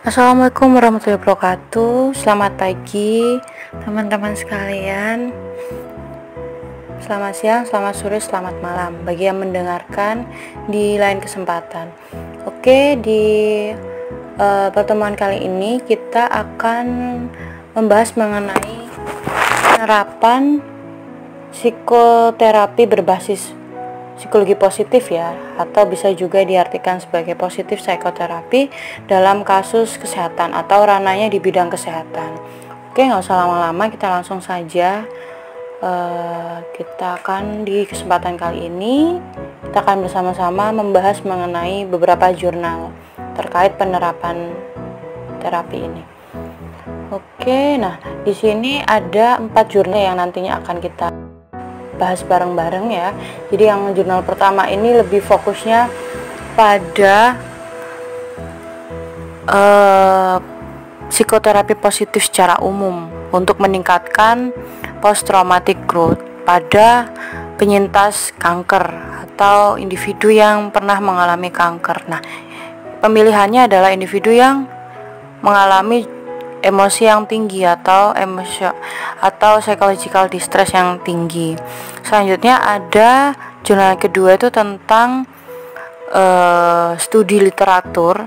Assalamualaikum warahmatullahi wabarakatuh. Selamat pagi teman-teman sekalian. Selamat siang, selamat sore, selamat malam bagi yang mendengarkan di lain kesempatan. Oke, di pertemuan kali ini kita akan membahas mengenai penerapan psikoterapi berbasis psikologi positif ya, atau bisa juga diartikan sebagai positif psikoterapi dalam kasus kesehatan atau ranahnya di bidang kesehatan. Oke, nggak usah lama-lama, kita langsung saja. Kita akan di kesempatan kali ini kita akan bersama-sama membahas mengenai beberapa jurnal terkait penerapan terapi ini. Oke, nah di sini ada 4 jurnal yang nantinya akan kita bahas bareng-bareng ya. Jadi yang jurnal pertama ini lebih fokusnya pada psikoterapi positif secara umum untuk meningkatkan post traumatic growth pada penyintas kanker atau individu yang pernah mengalami kanker. Nah, pemilihannya adalah individu yang mengalami emosi yang tinggi atau psychological distress yang tinggi. Selanjutnya ada jurnal kedua itu tentang studi literatur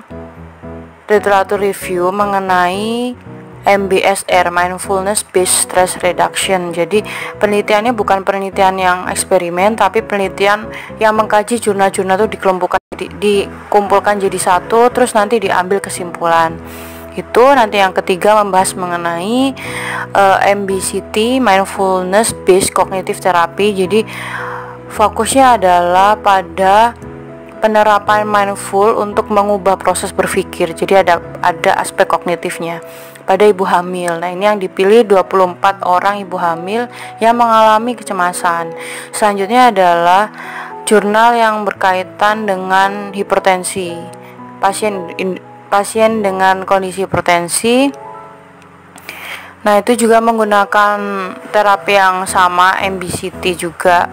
review mengenai MBSR, Mindfulness Based Stress Reduction. Jadi penelitiannya bukan penelitian yang eksperimen, tapi penelitian yang mengkaji jurnal-jurnal itu dikumpulkan jadi satu, terus nanti diambil kesimpulan. Itu nanti yang ketiga membahas mengenai MBCT, Mindfulness Based Cognitive Therapy. Jadi fokusnya adalah pada penerapan mindful untuk mengubah proses berpikir. Jadi ada aspek kognitifnya pada ibu hamil. Nah, ini yang dipilih 24 orang ibu hamil yang mengalami kecemasan. Selanjutnya adalah jurnal yang berkaitan dengan hipertensi. Pasien dengan kondisi hipertensi. Nah, itu juga menggunakan terapi yang sama, MBCT juga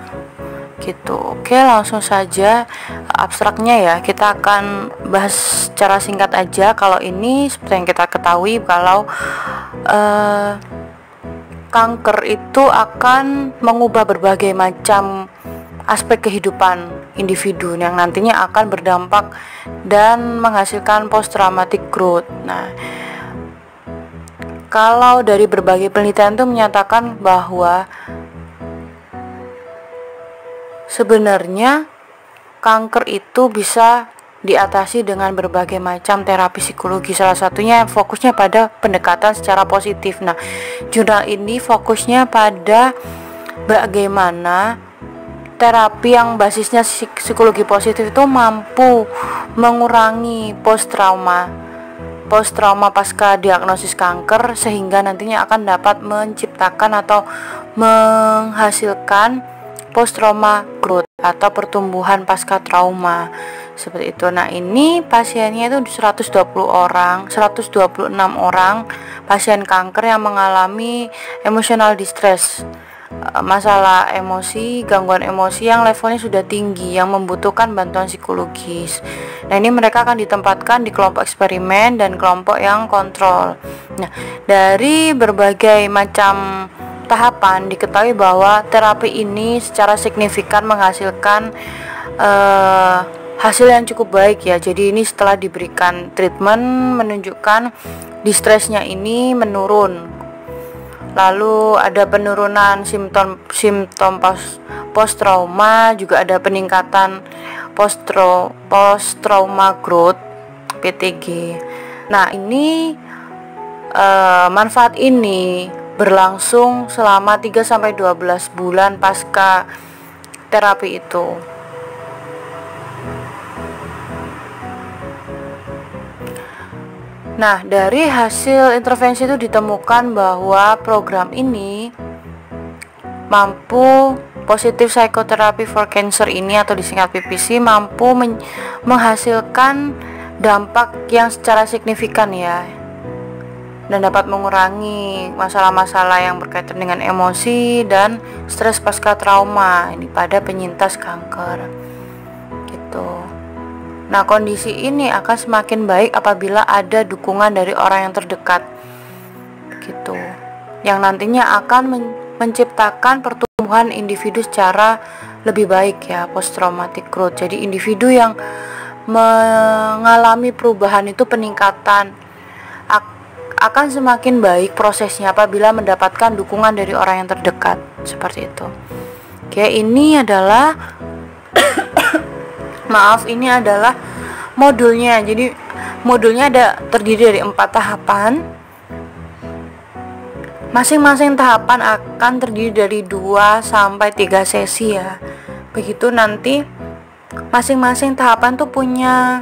gitu. Oke, langsung saja abstraknya ya. Kita akan bahas secara singkat aja. Kalau ini seperti yang kita ketahui, kalau kanker itu akan mengubah berbagai macam aspek kehidupan individu yang nantinya akan berdampak dan menghasilkan post traumatic growth. Nah, kalau dari berbagai penelitian itu menyatakan bahwa sebenarnya kanker itu bisa diatasi dengan berbagai macam terapi psikologi. Salah satunya fokusnya pada pendekatan secara positif. Nah, jurnal ini fokusnya pada bagaimana terapi yang basisnya psikologi positif itu mampu mengurangi post trauma pasca diagnosis kanker, sehingga nantinya akan dapat menciptakan atau menghasilkan post trauma growth atau pertumbuhan pasca trauma seperti itu. Nah, ini pasiennya itu 126 orang pasien kanker yang mengalami emotional distress, masalah emosi, gangguan emosi yang levelnya sudah tinggi yang membutuhkan bantuan psikologis. Nah, ini mereka akan ditempatkan di kelompok eksperimen dan kelompok yang kontrol. Nah, dari berbagai macam tahapan diketahui bahwa terapi ini secara signifikan menghasilkan hasil yang cukup baik ya. Jadi ini setelah diberikan treatment menunjukkan distressnya ini menurun. Lalu ada penurunan simptom post trauma, juga ada peningkatan post trauma growth PTG. Nah, ini manfaat ini berlangsung selama 3-12 bulan pasca terapi itu. Nah, dari hasil intervensi itu ditemukan bahwa program ini mampu, positive psychotherapy for cancer ini atau disingkat PPC, mampu menghasilkan dampak yang secara signifikan ya, dan dapat mengurangi masalah-masalah yang berkaitan dengan emosi dan stres pasca trauma ini pada penyintas kanker gitu. Nah, kondisi ini akan semakin baik apabila ada dukungan dari orang yang terdekat gitu, yang nantinya akan menciptakan pertumbuhan individu secara lebih baik ya, post traumatic growth. Jadi individu yang mengalami perubahan itu peningkatan akan semakin baik prosesnya apabila mendapatkan dukungan dari orang yang terdekat, seperti itu. Oke, ini adalah maaf, ini adalah modulnya. Jadi modulnya terdiri dari 4 tahapan. Masing-masing tahapan akan terdiri dari 2 sampai 3 sesi ya. Begitu nanti masing-masing tahapan tuh punya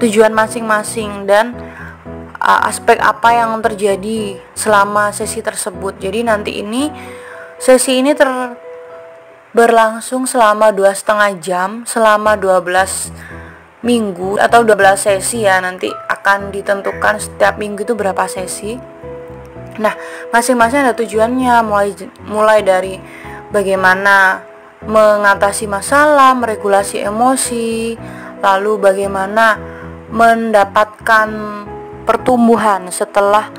tujuan masing-masing dan aspek apa yang terjadi selama sesi tersebut. Jadi nanti sesi ini berlangsung selama 2,5 jam, selama 12 minggu atau 12 sesi ya. Nanti akan ditentukan setiap minggu itu berapa sesi. Nah, masing-masing ada tujuannya, mulai dari bagaimana mengatasi masalah, meregulasi emosi, lalu bagaimana mendapatkan pertumbuhan setelah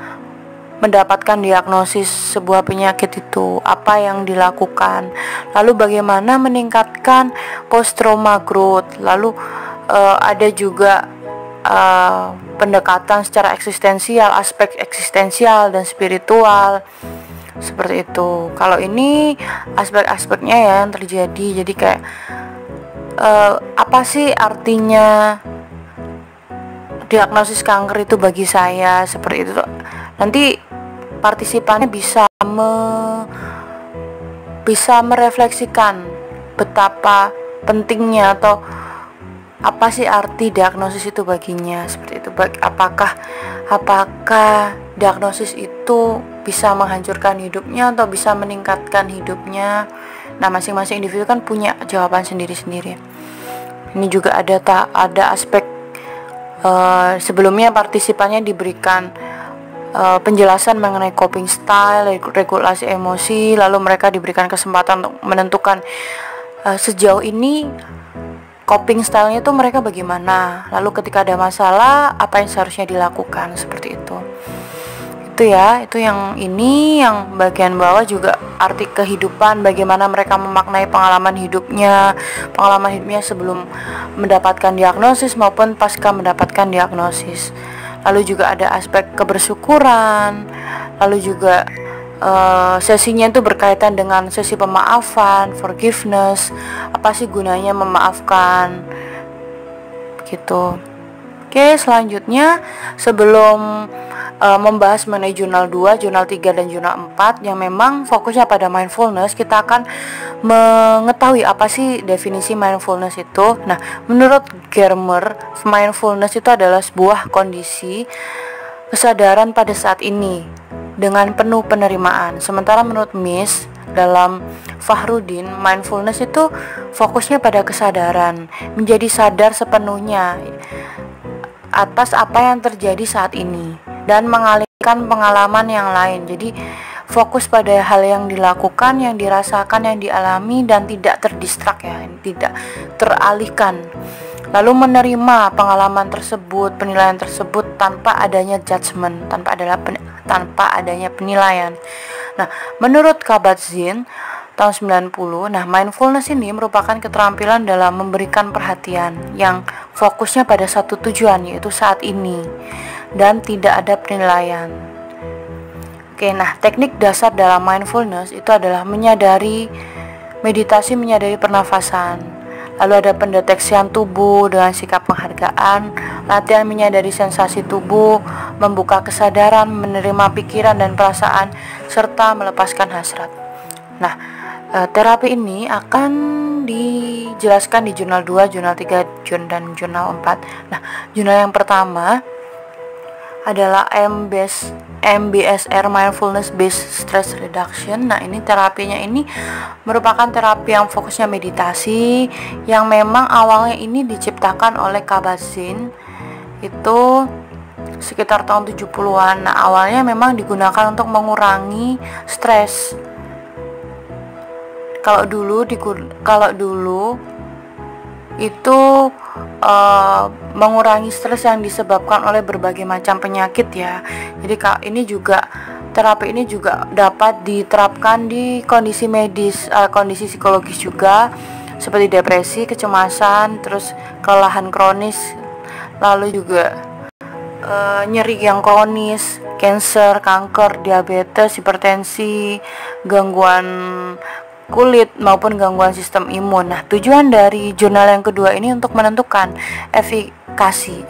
mendapatkan diagnosis sebuah penyakit itu, apa yang dilakukan, lalu bagaimana meningkatkan post trauma growth, lalu ada juga pendekatan secara eksistensial, aspek eksistensial dan spiritual, seperti itu. Kalau ini aspek-aspeknya ya yang terjadi. Jadi kayak apa sih artinya diagnosis kanker itu bagi saya, seperti itu. Nanti partisipannya bisa merefleksikan betapa pentingnya atau apa sih arti diagnosis itu baginya, seperti itu. Apakah diagnosis itu bisa menghancurkan hidupnya atau bisa meningkatkan hidupnya. Nah, masing-masing individu kan punya jawaban sendiri-sendiri. Ini juga ada aspek sebelumnya partisipannya diberikan penjelasan mengenai coping style, regulasi emosi, lalu mereka diberikan kesempatan untuk menentukan sejauh ini coping style-nya itu mereka bagaimana, lalu ketika ada masalah apa yang seharusnya dilakukan, seperti itu. Itu ya, itu yang bagian bawah juga arti kehidupan, bagaimana mereka memaknai pengalaman hidupnya sebelum mendapatkan diagnosis maupun pasca mendapatkan diagnosis. Lalu juga ada aspek kebersyukuran, lalu juga sesinya itu berkaitan dengan sesi pemaafan, forgiveness, apa sih gunanya memaafkan, begitu. Oke, selanjutnya sebelum membahas mengenai jurnal 2, jurnal 3 dan jurnal 4 yang memang fokusnya pada mindfulness, kita akan mengetahui apa sih definisi mindfulness itu. Nah, menurut Germer, mindfulness itu adalah sebuah kondisi kesadaran pada saat ini dengan penuh penerimaan. Sementara menurut Miss dalam Fahrudin, mindfulness itu fokusnya pada kesadaran, menjadi sadar sepenuhnya atas apa yang terjadi saat ini dan mengalihkan pengalaman yang lain. Jadi fokus pada hal yang dilakukan, yang dirasakan, yang dialami dan tidak terdistrak ya, tidak teralihkan. Lalu menerima pengalaman tersebut, penilaian tersebut tanpa adanya judgment, tanpa adanya penilaian. Nah, menurut Kabat-Zinn tahun 90, mindfulness ini merupakan keterampilan dalam memberikan perhatian yang fokusnya pada satu tujuan, yaitu saat ini, dan tidak ada penilaian. Oke, teknik dasar dalam mindfulness itu adalah menyadari pernafasan. Lalu ada pendeteksian tubuh dengan sikap penghargaan, latihan menyadari sensasi tubuh, membuka kesadaran, menerima pikiran dan perasaan, serta melepaskan hasrat. Nah, terapi ini akan dijelaskan di jurnal 2, jurnal 3, dan jurnal 4. Nah, jurnal yang pertama adalah MBSR, Mindfulness Based Stress Reduction. Nah, ini terapinya ini merupakan terapi yang fokusnya meditasi, yang memang awalnya ini diciptakan oleh Kabat-Zinn itu sekitar tahun 70-an. Nah, awalnya memang digunakan untuk mengurangi stres. Kalau dulu itu mengurangi stres yang disebabkan oleh berbagai macam penyakit ya. Jadi ini juga terapi ini juga dapat diterapkan di kondisi medis, kondisi psikologis juga, seperti depresi, kecemasan, terus kelelahan kronis, lalu juga nyeri yang kronis, kanker, kanker, diabetes, hipertensi, gangguan kulit maupun gangguan sistem imun. Nah, tujuan dari jurnal yang kedua ini untuk menentukan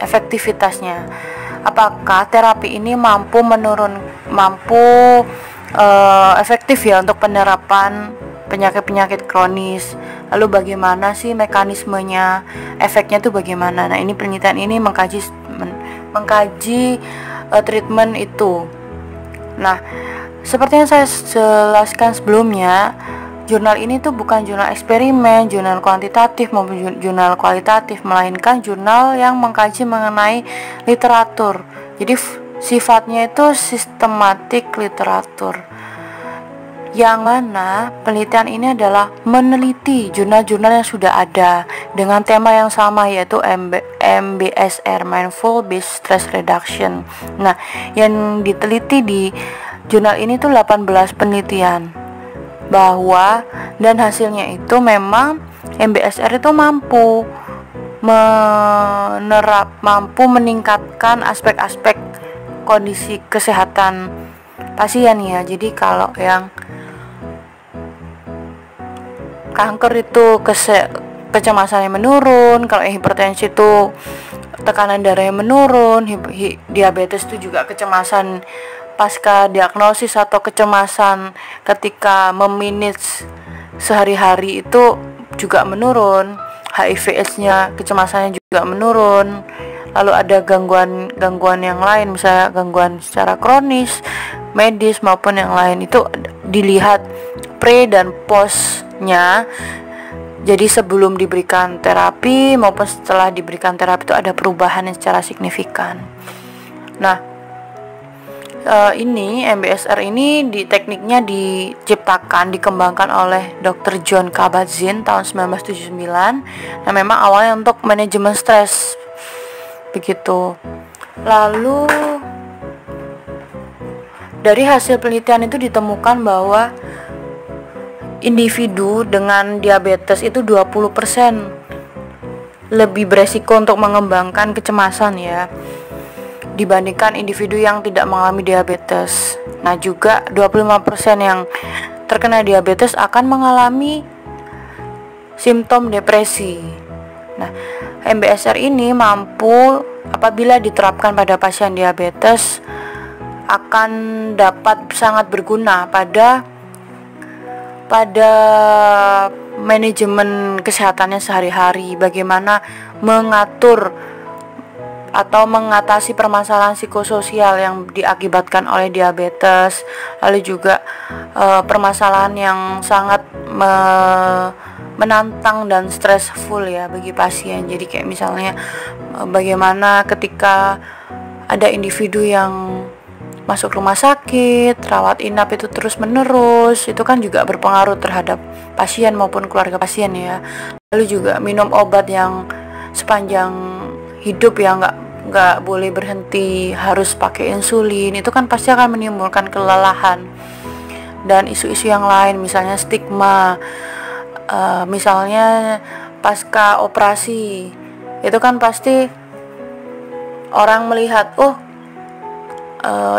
efektivitasnya. Apakah terapi ini mampu efektif ya untuk penerapan penyakit-penyakit kronis. Lalu bagaimana sih mekanismenya, efeknya tuh bagaimana? Nah, ini penelitian ini mengkaji treatment itu. Nah, seperti yang saya jelaskan sebelumnya, jurnal ini tuh bukan jurnal eksperimen, jurnal kuantitatif maupun jurnal kualitatif, melainkan jurnal yang mengkaji mengenai literatur. Jadi sifatnya itu sistematik literatur, yang mana penelitian ini adalah meneliti jurnal-jurnal yang sudah ada dengan tema yang sama, yaitu MBSR, Mindful Based Stress Reduction. Nah, yang diteliti di jurnal ini tuh 18 penelitian, bahwa dan hasilnya itu memang MBSR itu mampu meningkatkan aspek-aspek kondisi kesehatan pasien ya. Jadi kalau yang kanker itu kecemasannya menurun, kalau hipertensi itu tekanan darahnya menurun, diabetes itu juga kecemasan pasca diagnosis atau kecemasan ketika memanage sehari-hari itu juga menurun, HIV/AIDS-nya, kecemasannya juga menurun. Lalu ada gangguan yang lain, misalnya gangguan secara kronis, medis maupun yang lain, itu dilihat pre dan postnya. Jadi sebelum diberikan terapi maupun setelah diberikan terapi itu ada perubahan yang secara signifikan. Nah, ini MBSR ini tekniknya dikembangkan oleh Dr. John Kabat-Zinn tahun 1979. Nah, memang awalnya untuk manajemen stres begitu. Lalu dari hasil penelitian itu ditemukan bahwa individu dengan diabetes itu 20% lebih beresiko untuk mengembangkan kecemasan ya, dibandingkan individu yang tidak mengalami diabetes. Nah, juga 25% yang terkena diabetes akan mengalami simptom depresi. Nah, MBSR ini mampu apabila diterapkan pada pasien diabetes akan dapat sangat berguna pada manajemen kesehatannya sehari-hari, bagaimana mengatur atau mengatasi permasalahan psikososial yang diakibatkan oleh diabetes, lalu juga permasalahan yang sangat menantang dan stressful ya bagi pasien. Jadi kayak misalnya bagaimana ketika ada individu yang masuk rumah sakit, rawat inap itu terus menerus, itu kan juga berpengaruh terhadap pasien maupun keluarga pasien ya. Lalu juga minum obat yang sepanjang hidup ya, nggak boleh berhenti, harus pakai insulin, itu kan pasti akan menimbulkan kelelahan. Dan isu-isu yang lain, misalnya stigma, misalnya pasca operasi, itu kan pasti orang melihat,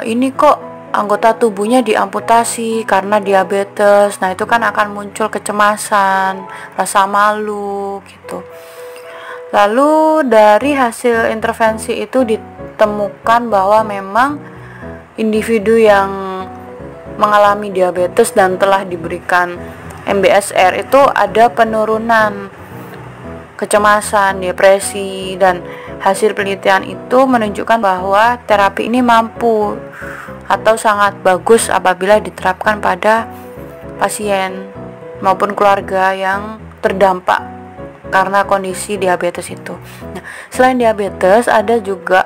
ini kok anggota tubuhnya diamputasi karena diabetes. Nah, itu kan akan muncul kecemasan, rasa malu gitu. Lalu dari hasil intervensi itu ditemukan bahwa memang individu yang mengalami diabetes dan telah diberikan MBSR itu ada penurunan kecemasan, depresi, dan hasil penelitian itu menunjukkan bahwa terapi ini mampu atau sangat bagus apabila diterapkan pada pasien maupun keluarga yang terdampak karena kondisi diabetes itu. Nah, selain diabetes ada juga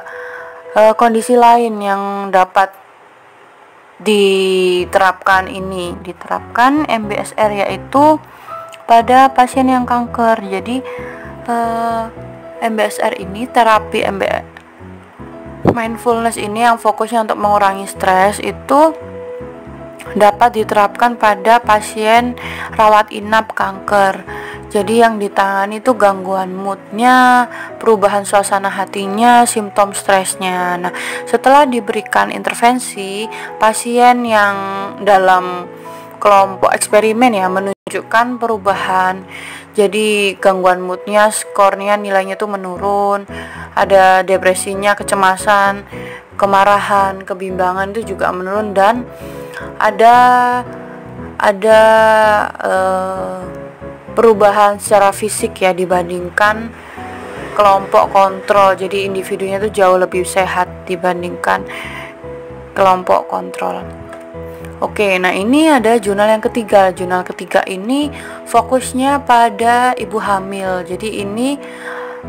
kondisi lain yang dapat diterapkan MBSR, yaitu pada pasien yang kanker. Jadi MBSR ini, terapi mindfulness ini yang fokusnya untuk mengurangi stres, itu dapat diterapkan pada pasien rawat inap kanker. Jadi yang ditangani itu gangguan moodnya, perubahan suasana hatinya, simptom stresnya. Nah, setelah diberikan intervensi, pasien yang dalam kelompok eksperimen ya menunjukkan perubahan. Jadi gangguan moodnya, skornya, nilainya tuh menurun, ada depresinya, kecemasan, kemarahan, kebimbangan itu juga menurun, dan ada perubahan secara fisik ya dibandingkan kelompok kontrol. Jadi individunya tuh jauh lebih sehat dibandingkan kelompok kontrol. Oke, nah ini ada jurnal yang ketiga. Jurnal ketiga ini fokusnya pada ibu hamil. Jadi ini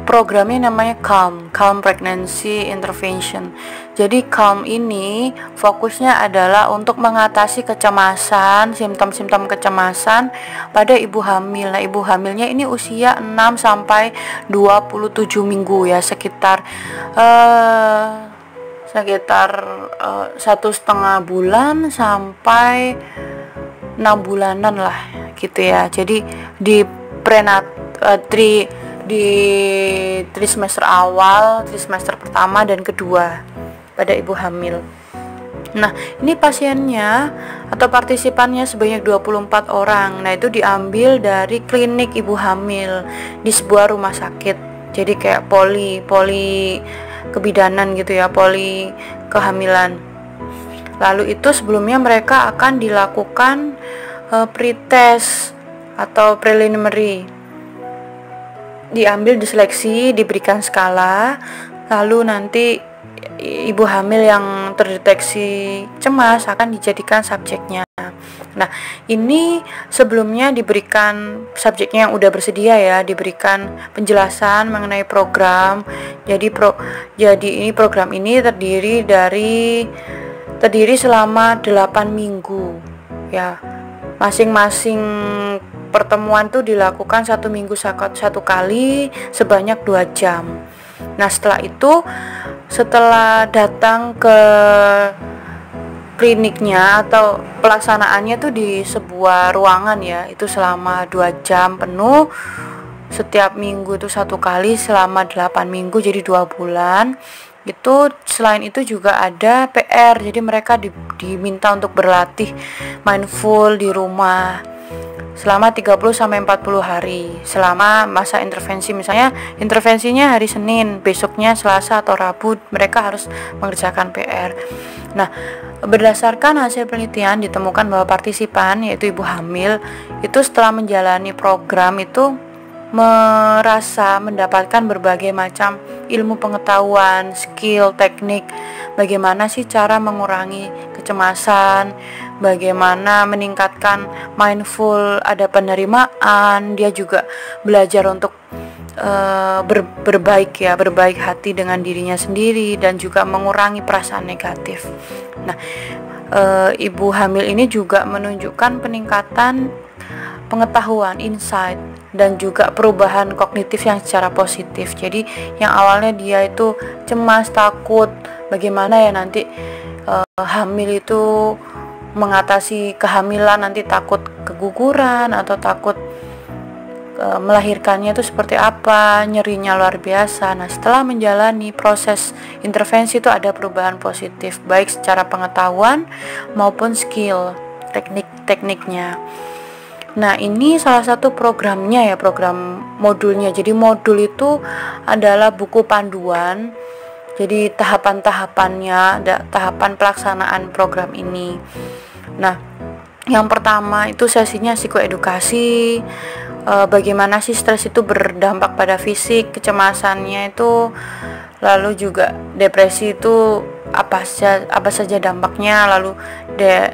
programnya namanya Calm Pregnancy Intervention. Jadi Calm ini fokusnya adalah untuk mengatasi kecemasan, simptom-simptom kecemasan pada ibu hamil. Nah, ibu hamilnya ini usia 6 sampai 27 minggu ya, sekitar 1,5 bulan sampai 6 bulanan lah gitu ya. Jadi di trimester awal, trimester pertama dan kedua pada ibu hamil. Nah, ini pasiennya atau partisipannya sebanyak 24 orang. Nah, itu diambil dari klinik ibu hamil di sebuah rumah sakit. Jadi kayak poli kebidanan gitu ya, poli kehamilan. Lalu itu sebelumnya mereka akan dilakukan pretest atau preliminary. Diambil, diseleksi, diberikan skala, lalu nanti ibu hamil yang terdeteksi cemas akan dijadikan subjeknya. Nah, ini sebelumnya diberikan subjeknya yang udah bersedia ya, diberikan penjelasan mengenai program. Jadi ini program ini terdiri selama 8 minggu ya. Masing-masing pertemuan tuh dilakukan 1 minggu satu kali sebanyak 2 jam. Nah, setelah datang ke kliniknya atau pelaksanaannya tuh di sebuah ruangan ya, itu selama 2 jam penuh setiap minggu itu 1 kali selama 8 minggu, jadi 2 bulan. Itu selain itu juga ada PR, jadi mereka diminta untuk berlatih mindful di rumah selama 30 sampai 40 hari selama masa intervensi. Misalnya intervensinya hari Senin, besoknya Selasa atau Rabu mereka harus mengerjakan PR. Nah, berdasarkan hasil penelitian ditemukan bahwa partisipan, yaitu ibu hamil, itu setelah menjalani program itu merasa mendapatkan berbagai macam ilmu pengetahuan, skill, teknik, bagaimana sih cara mengurangi kecemasan, bagaimana meningkatkan mindful, ada penerimaan, dia juga belajar untuk berbaik hati dengan dirinya sendiri dan juga mengurangi perasaan negatif. Nah, ibu hamil ini juga menunjukkan peningkatan pengetahuan, insight, dan juga perubahan kognitif yang secara positif. Jadi yang awalnya dia itu cemas, takut, bagaimana ya nanti hamil itu mengatasi kehamilan, nanti takut keguguran atau takut melahirkannya itu seperti apa, nyerinya luar biasa. Nah, setelah menjalani proses intervensi itu ada perubahan positif baik secara pengetahuan maupun skill, tekniknya. Nah, ini salah satu programnya ya, program modulnya. Jadi modul itu adalah buku panduan. Jadi tahapan-tahapannya, ada tahapan pelaksanaan program ini. Nah, yang pertama itu sesinya psikoedukasi, bagaimana sih stres itu berdampak pada fisik, kecemasannya itu, lalu juga depresi itu apa saja dampaknya, lalu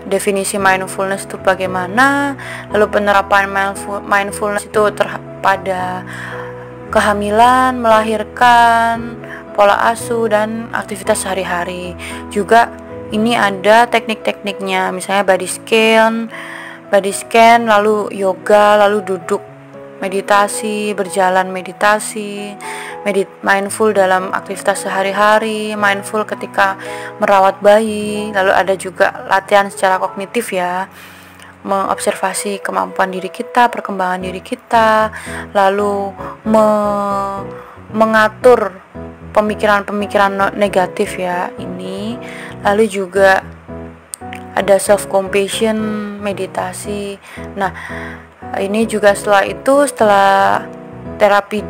definisi mindfulness itu bagaimana, lalu penerapan mindfulness itu pada kehamilan, melahirkan, pola asuh, dan aktivitas sehari-hari. Juga ini ada teknik-tekniknya, misalnya body scan, lalu yoga, lalu duduk meditasi, berjalan meditasi, mindful dalam aktivitas sehari-hari, mindful ketika merawat bayi. Lalu ada juga latihan secara kognitif ya, mengobservasi kemampuan diri kita, perkembangan diri kita, lalu mengatur pemikiran-pemikiran negatif ya ini. Lalu juga ada self compassion, meditasi. Nah, ini juga setelah terapi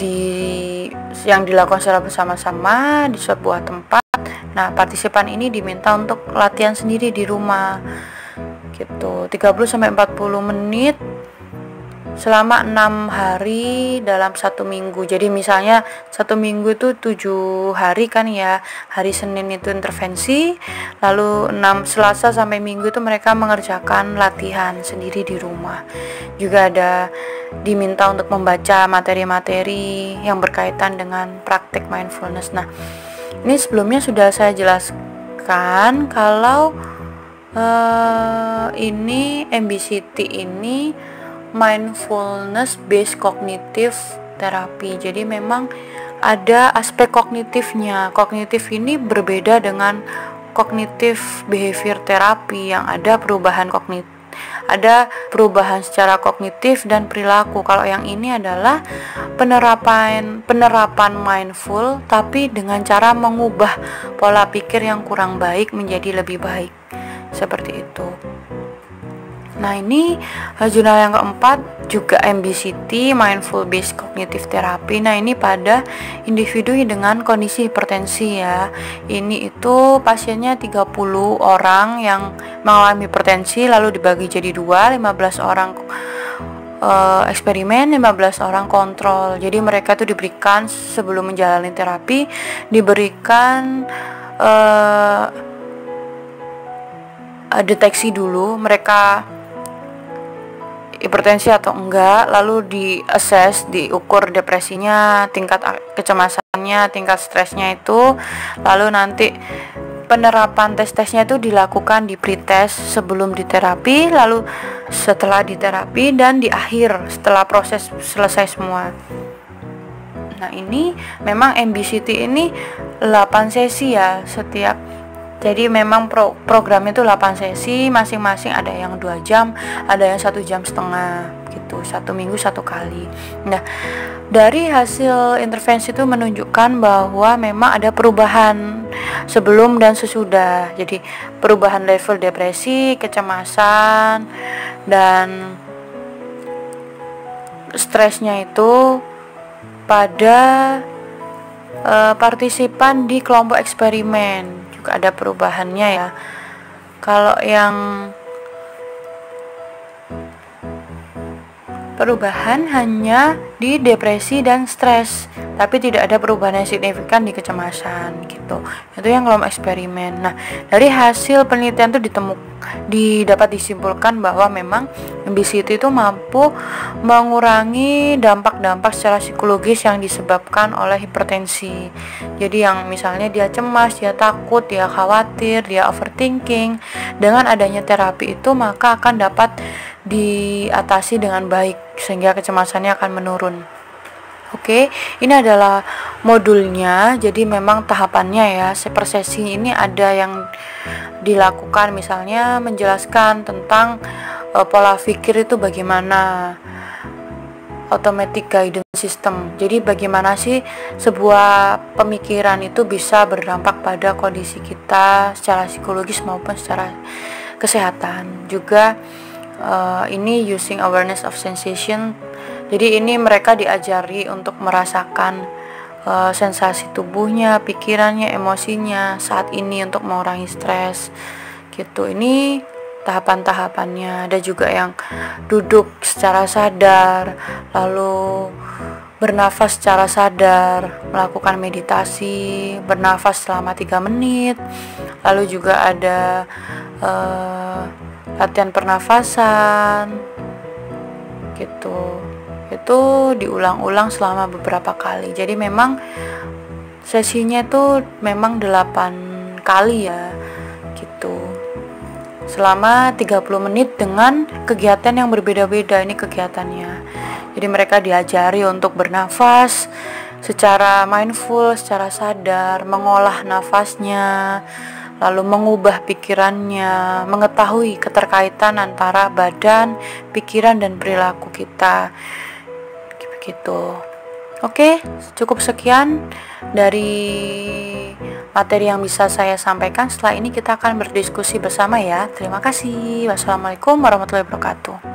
yang dilakukan secara bersama-sama di sebuah tempat. Nah, partisipan ini diminta untuk latihan sendiri di rumah gitu, 30-40 menit selama 6 hari dalam 1 minggu. Jadi misalnya 1 minggu itu 7 hari kan ya, hari Senin itu intervensi, lalu Selasa sampai Minggu itu mereka mengerjakan latihan sendiri di rumah. Juga ada diminta untuk membaca materi-materi yang berkaitan dengan praktek mindfulness. Nah, ini sebelumnya sudah saya jelaskan kalau ini MBCT ini mindfulness based cognitive therapy. Jadi memang ada aspek kognitifnya. Kognitif ini berbeda dengan kognitif behavior therapy yang ada perubahan secara kognitif dan perilaku. Kalau yang ini adalah penerapan mindful tapi dengan cara mengubah pola pikir yang kurang baik menjadi lebih baik. Seperti itu. Nah, ini jurnal yang keempat juga MBCT, Mindful Based Cognitive Therapy. Nah, ini pada individu dengan kondisi hipertensi ya. Ini itu pasiennya 30 orang yang mengalami hipertensi, lalu dibagi jadi 2, 15 orang eksperimen, 15 orang kontrol. Jadi mereka itu diberikan sebelum menjalani terapi, diberikan deteksi dulu mereka hipertensi atau enggak, lalu diukur depresinya, tingkat kecemasannya, tingkat stresnya itu, lalu nanti penerapan tes-tesnya itu dilakukan di pretest sebelum diterapi, lalu setelah diterapi, dan di akhir setelah proses selesai semua. Nah, ini memang MBCT ini 8 sesi ya setiap. Jadi memang programnya itu 8 sesi, masing-masing ada yang 2 jam, ada yang 1,5 jam gitu, 1 minggu 1 kali. Nah, dari hasil intervensi itu menunjukkan bahwa memang ada perubahan sebelum dan sesudah. Jadi perubahan level depresi, kecemasan, dan stresnya itu pada partisipan di kelompok eksperimen juga ada perubahannya ya. Kalau yang perubahan hanya di depresi dan stres, tapi tidak ada perubahan yang signifikan di kecemasan gitu. Itu yang kelompok eksperimen. Nah, dari hasil penelitian itu dapat disimpulkan bahwa memang MBCT itu mampu mengurangi dampak-dampak secara psikologis yang disebabkan oleh hipertensi. Jadi yang misalnya dia cemas, dia takut, dia khawatir, dia overthinking, dengan adanya terapi itu maka akan dapat diatasi dengan baik sehingga kecemasannya akan menurun. Oke, ini adalah modulnya. Jadi memang tahapannya ya, per sesi ini ada yang dilakukan, misalnya menjelaskan tentang pola pikir itu bagaimana, automatic guidance system. Jadi bagaimana sih sebuah pemikiran itu bisa berdampak pada kondisi kita secara psikologis maupun secara kesehatan. Juga ini using awareness of sensation. Jadi ini mereka diajari untuk merasakan sensasi tubuhnya, pikirannya, emosinya saat ini untuk mengurangi stres gitu. Ini tahapan-tahapannya. Ada juga yang duduk secara sadar, lalu bernafas secara sadar, melakukan meditasi, bernafas selama 3 menit. Lalu juga ada latihan pernafasan gitu. Itu diulang-ulang selama beberapa kali. Jadi memang sesinya itu memang 8 kali ya gitu, selama 30 menit dengan kegiatan yang berbeda-beda. Ini kegiatannya. Jadi mereka diajari untuk bernafas secara mindful, secara sadar, mengolah nafasnya, lalu mengubah pikirannya, mengetahui keterkaitan antara badan, pikiran, dan perilaku kita. Begitu. Oke, cukup sekian dari materi yang bisa saya sampaikan. Setelah ini kita akan berdiskusi bersama ya. Terima kasih. Wassalamualaikum warahmatullahi wabarakatuh.